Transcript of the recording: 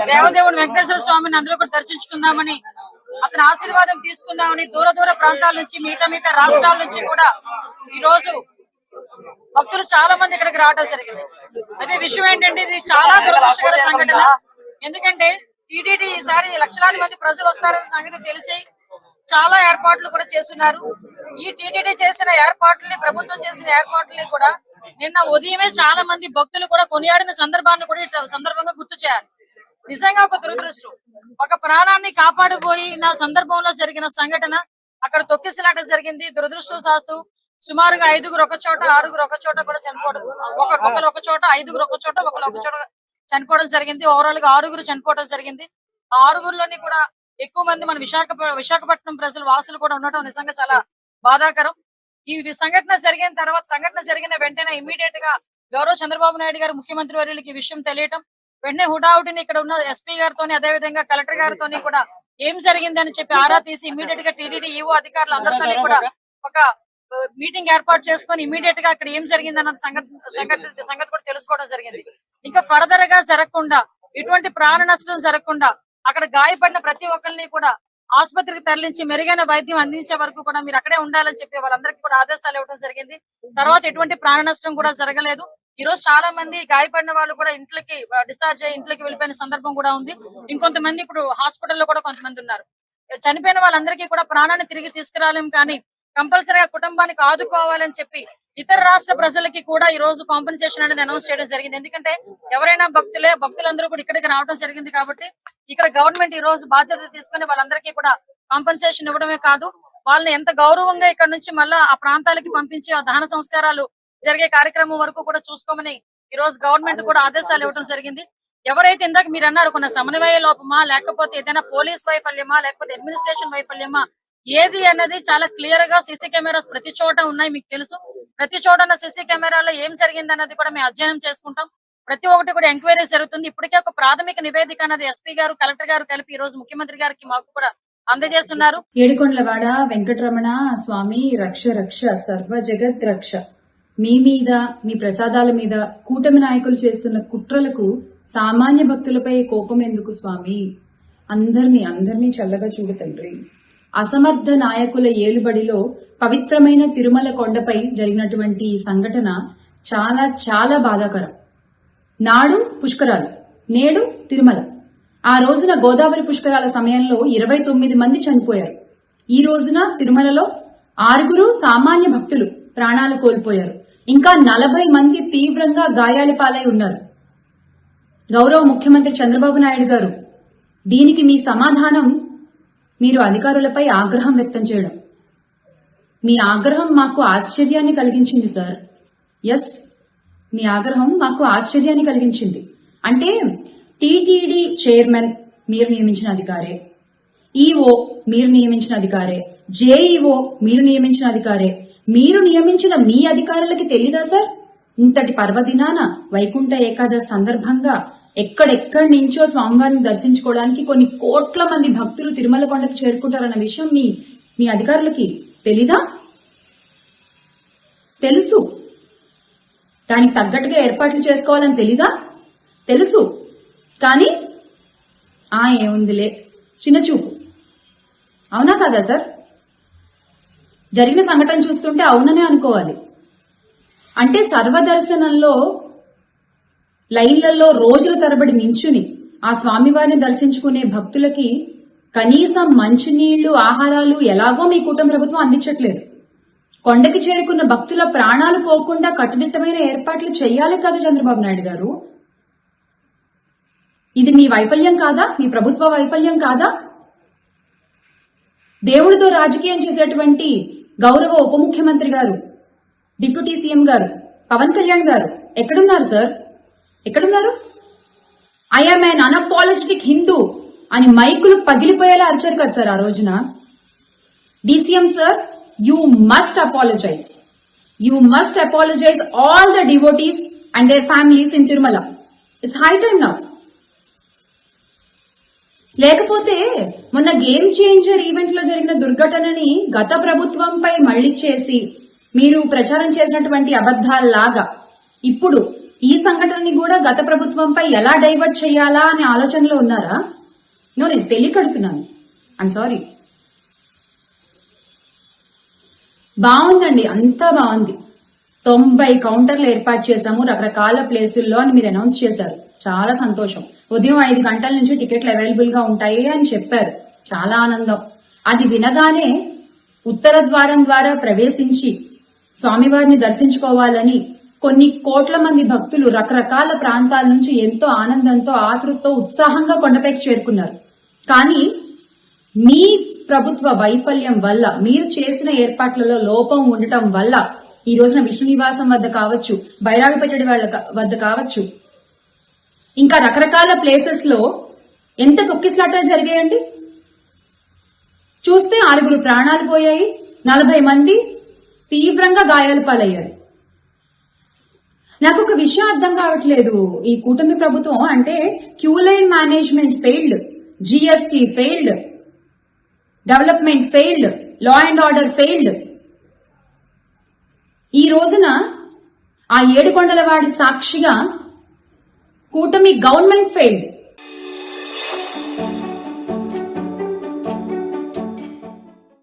దేవదేవుడు వెంకటేశ్వర స్వామిని అందరూ కూడా దర్శించుకుందామని, అతని ఆశీర్వాదం తీసుకుందామని దూర దూర ప్రాంతాల నుంచి, మిగతా రాష్ట్రాల నుంచి కూడా ఈ రోజు భక్తులు చాలా మంది ఇక్కడికి రావడం జరిగింది. అదే విషయం ఏంటంటే, ఇది చాలా దురదృష్టకర సంఘటన. ఎందుకంటే టీటీడీ ఈసారి లక్షలాది మంది ప్రజలు వస్తారనే సంగతి తెలిసి చాలా ఏర్పాట్లు కూడా చేస్తున్నారు. ఈ టీటీడీ చేసిన ఏర్పాట్లని, ప్రభుత్వం చేసిన ఏర్పాట్లని కూడా నిన్న ఉదయమే చాలా మంది భక్తులు కూడా కొనియాడిన సందర్భాన్ని కూడా సందర్భంగా గుర్తు చేయాలి. నిజంగా ఒక దురదృష్టం. ఒక ప్రాణాన్ని కాపాడిపోయిన సందర్భంలో జరిగిన సంఘటన, అక్కడ తొక్కిసలాట జరిగింది. దురదృష్టవశాత్తు సుమారుగా 5గురు ఒక చోట, 6గురు ఒక చోట కూడా చనిపోవడం, ఒకరు ఒక చోట, 5గురు ఒక చోట, ఒకరు ఒక చోట చనిపోవడం జరిగింది. ఓవరాల్ గా 6గురు చనిపోవడం జరిగింది. ఆ 6గురిలోని కూడా ఎక్కువ మంది మన విశాఖపట్నం ప్రజలు, వాసులు కూడా ఉండటం నిజంగా చాలా బాధాకరం. ఈ సంఘటన జరిగిన వెంటనే ఇమీడియట్ గా గౌరవ చంద్రబాబు నాయుడు గారు, ముఖ్యమంత్రి వర్యులకి ఈ విషయం తెలియటం, వెంటనే హుటాహుటిని ఇక్కడ ఉన్న ఎస్పీ గారితో, అదే విధంగా కలెక్టర్ గారితో కూడా ఏం జరిగిందని చెప్పి ఆరా తీసి ఇమీడియట్ గా టీటీడీ ఈవో అధికారులు అందరితో కూడా ఒక మీటింగ్ ఏర్పాటు చేసుకుని ఇమీడియట్ గా అక్కడ ఏం జరిగింది అన్న సంగతి కూడా తెలుసుకోవడం జరిగింది. ఇంకా ఫర్దర్ గా జరగకుండా, ఎటువంటి ప్రాణ నష్టం జరగకుండా అక్కడ గాయపడిన ప్రతి ఒక్కరిని కూడా ఆసుపత్రికి తరలించి మెరుగైన వైద్యం అందించే వరకు కూడా మీరు అక్కడే ఉండాలని చెప్పి వాళ్ళందరికీ కూడా ఆదేశాలు ఇవ్వడం జరిగింది. తర్వాత ఎటువంటి ప్రాణ నష్టం కూడా జరగలేదు. ఈ రోజు చాలా మంది గాయపడిన వాళ్ళు కూడా ఇంట్లోకి డిశ్చార్జ్ అయ్యి ఇంట్లోకి వెళ్ళిపోయిన సందర్భం కూడా ఉంది. ఇంకొంతమంది ఇప్పుడు హాస్పిటల్లో కూడా కొంతమంది ఉన్నారు. చనిపోయిన వాళ్ళందరికీ కూడా ప్రాణాన్ని తిరిగి తీసుకురాలేం, కానీ కంపల్సరీగా కుటుంబానికి ఆదుకోవాలని చెప్పి ఇతర రాష్ట్ర ప్రజలకి కూడా ఈ రోజు కాంపెన్సేషన్ అనేది అనౌన్స్ చేయడం జరిగింది. ఎందుకంటే ఎవరైనా భక్తులందరూ కూడా ఇక్కడికి రావడం జరిగింది కాబట్టి ఇక్కడ గవర్నమెంట్ ఈ రోజు బాధ్యత తీసుకుని వాళ్ళందరికీ కూడా కాంపెన్సేషన్ ఇవ్వడమే కాదు, వాళ్ళని ఎంత గౌరవంగా ఇక్కడ నుంచి మళ్ళా ఆ ప్రాంతాలకి పంపించి ఆ దహన సంస్కారాలు జరిగే కార్యక్రమం వరకు కూడా చూసుకోమని ఈ రోజు గవర్నమెంట్ కూడా ఆదేశాలు ఇవ్వడం జరిగింది. ఎవరైతే ఇందాక మీరు అన్నారు కొన్ని సమన్వయ లోపమా, లేకపోతే ఏదైనా పోలీస్ వైఫల్యమా, లేకపోతే అడ్మినిస్ట్రేషన్ వైఫల్యమా, ఏది అన్నది చాలా క్లియర్ గా సీసీ కెమెరాస్ ప్రతి చోట ఉన్నాయి. మీకు తెలుసు, ప్రతి చోట సీసీ కెమెరాలో ఏం జరిగింది అన్నది కూడా మేము అధ్యయనం చేసుకుంటాం. ప్రతి ఒక్కటి కూడా ఎంక్వైరీ జరుగుతుంది. ఇప్పటికే ఒక ప్రాథమిక నివేదిక అన్నది ఎస్పీ గారు, కలెక్టర్ గారు కలిపి ఈ రోజు ముఖ్యమంత్రి గారికి మాకు కూడా అందజేస్తున్నారు. ఏడుకొండలవాడ వెంకటరమణ స్వామి రక్ష రక్ష సర్వ జగత్ రక్ష. మీ మీద, మీ ప్రసాదాల మీద కూటమి నాయకులు చేస్తున్న కుట్రలకు సామాన్య భక్తులపై కోపం ఎందుకు స్వామి? అందరినీ చల్లగా చూడు తండ్రి. అసమర్థ నాయకుల ఏలుబడిలో పవిత్రమైన తిరుమల కొండపై జరిగినటువంటి ఈ సంఘటన చాలా చాలా బాధాకరం. నాడు పుష్కరాలు, నేడు తిరుమల. ఆ రోజున గోదావరి పుష్కరాల సమయంలో 29 మంది చనిపోయారు. ఈ రోజున తిరుమలలో 6గురు సామాన్య భక్తులు ప్రాణాలు కోల్పోయారు. ఇంకా 40 మంది తీవ్రంగా గాయాల పాలై ఉన్నారు. గౌరవ ముఖ్యమంత్రి చంద్రబాబు నాయుడు గారు, దీనికి మీ సమాధానం మీరు అధికారులపై ఆగ్రహం వ్యక్తం చేయడం. మీ ఆగ్రహం మాకు ఆశ్చర్యాన్ని కలిగించింది సార్. ఎస్, మీ ఆగ్రహం మాకు ఆశ్చర్యాన్ని కలిగించింది. అంటే టీటీడీ చైర్మన్ మీరు నియమించిన అధికారే, ఈఓ మీరు నియమించిన అధికారే, జేఈఓ మీరు నియమించిన అధికారే. మీరు నియమించిన మీ అధికారులకి తెలీదా సార్? ఇంతటి పర్వదినాన వైకుంఠ ఏకాదశి సందర్భంగా ఎక్కడెక్కడి నుంచో స్వామివారిని దర్శించుకోవడానికి కొన్ని కోట్ల మంది భక్తులు తిరుమల కొండకు చేరుకుంటారన్న విషయం మీ అధికారులకి తెలీదా? తెలుసు. దానికి తగ్గట్టుగా ఏర్పాట్లు చేసుకోవాలని తెలీదా? తెలుసు. కానీ ఏముందిలే, చిన్నచూపు. అవునా కాదా సార్? జరిగిన సంఘటన చూస్తుంటే అవుననే అనుకోవాలి. అంటే సర్వదర్శనంలో లైన్లలో రోజుల తరబడి నించుని ఆ స్వామివారిని దర్శించుకునే భక్తులకి కనీసం మంచినీళ్లు, ఆహారాలు ఎలాగో మీ కూటమి ప్రభుత్వం అందించట్లేదు. కొండకి చేరుకున్న భక్తుల ప్రాణాలు పోకుండా కట్టుదిట్టమైన ఏర్పాట్లు చేయాలి కదా చంద్రబాబు నాయుడు గారు? ఇది మీ వైఫల్యం కాదా? మీ ప్రభుత్వ వైఫల్యం కాదా? దేవుడితో రాజకీయం చేసేటువంటి గౌరవ ఉప ముఖ్యమంత్రి గారు, డిప్యూటీ సీఎం గారు పవన్ కళ్యాణ్ గారు ఎక్కడున్నారు సార్? ఎక్కడున్నారు? ఐఎమ్ ఎన్ అన్అపాలజెటిక్ హిందూ అని మైకులు పగిలిపోయేలా అరిచారు కదా సార్ ఆ రోజున. DCM sir, you must apologise. You must apologise all the devotees and their families in Tirumala. It's high time now. లేకపోతే మొన్న గేమ్ చేంజర్ ఈవెంట్ లో జరిగిన దుర్ఘటనని గత ప్రభుత్వంపై మళ్లీ చేసి మీరు ప్రచారం చేసినటువంటి అబద్ధాల్లాగా ఇప్పుడు ఈ సంఘటనని కూడా గత ప్రభుత్వంపై ఎలా డైవర్ట్ చేయాలా అనే ఆలోచనలో ఉన్నారా? నేను తెలియకడుతున్నాను. I'm sorry. బాగుందండి, అంతా బాగుంది. 90 కౌంటర్లు ఏర్పాటు చేశాము రకరకాల ప్లేసుల్లో అని మీరు అనౌన్స్ చేశారు. చాలా సంతోషం. ఉదయం 5 గంటల నుంచి టికెట్లు అవైలబుల్ గా ఉంటాయి అని చెప్పారు. చాలా ఆనందం. అది వినగానే ఉత్తర ద్వారం ద్వారా ప్రవేశించి స్వామివారిని దర్శించుకోవాలని కొన్ని కోట్ల మంది భక్తులు రకరకాల ప్రాంతాల నుంచి ఎంతో ఆనందంతో, ఆతృతతో, ఉత్సాహంగా కొండపైకి చేరుకున్నారు. కానీ మీ ప్రభుత్వ వైఫల్యం వల్ల, మీరు చేసిన ఏర్పాట్లలో లోపం ఉండటం వల్ల ఈ రోజున విష్ణు నివాసం వద్ద కావచ్చు, బైరాగపెట్టడి వాళ్ళ వద్ద కావచ్చు, ఇంకా రకరకాల ప్లేసెస్ లో ఎంత తొక్కిసలాటలు జరిగాయండి. చూస్తే 6 ప్రాణాలు పోయాయి, 40 మంది తీవ్రంగా గాయాల పాలయ్యారు. నాకు ఒక విషయం అర్థం కావట్లేదు. ఈ కూటమి ప్రభుత్వం అంటే queue line management failed, GST failed, development failed, law and order failed. ఈ రోజున ఆ ఏడుకొండలవాడి సాక్షిగా కూటమి గవర్నమెంట్ ఫెయిల్డ్.